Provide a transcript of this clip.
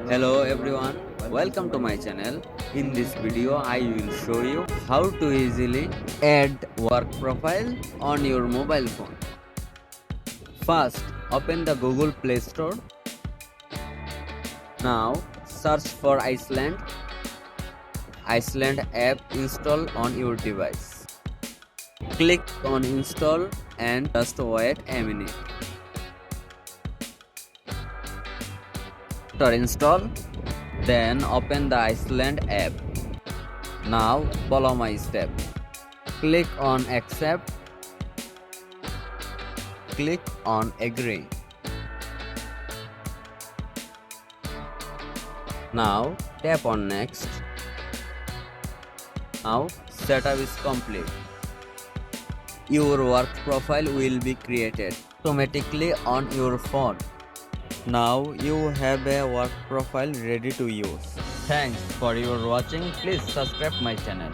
Hello everyone, welcome to my channel. In this video I will show you how to easily add work profile on your mobile phone. First, open the Google Play Store. Now search for Iceland app install on your device. Click on install and just wait a minute. After install, then open the Iceland app. Now follow my step. Click on accept. Click on agree. Now tap on next. Now setup is complete. Your work profile will be created automatically on your phone. Now you have a work profile ready to use. Thanks for your watching. Please subscribe my channel.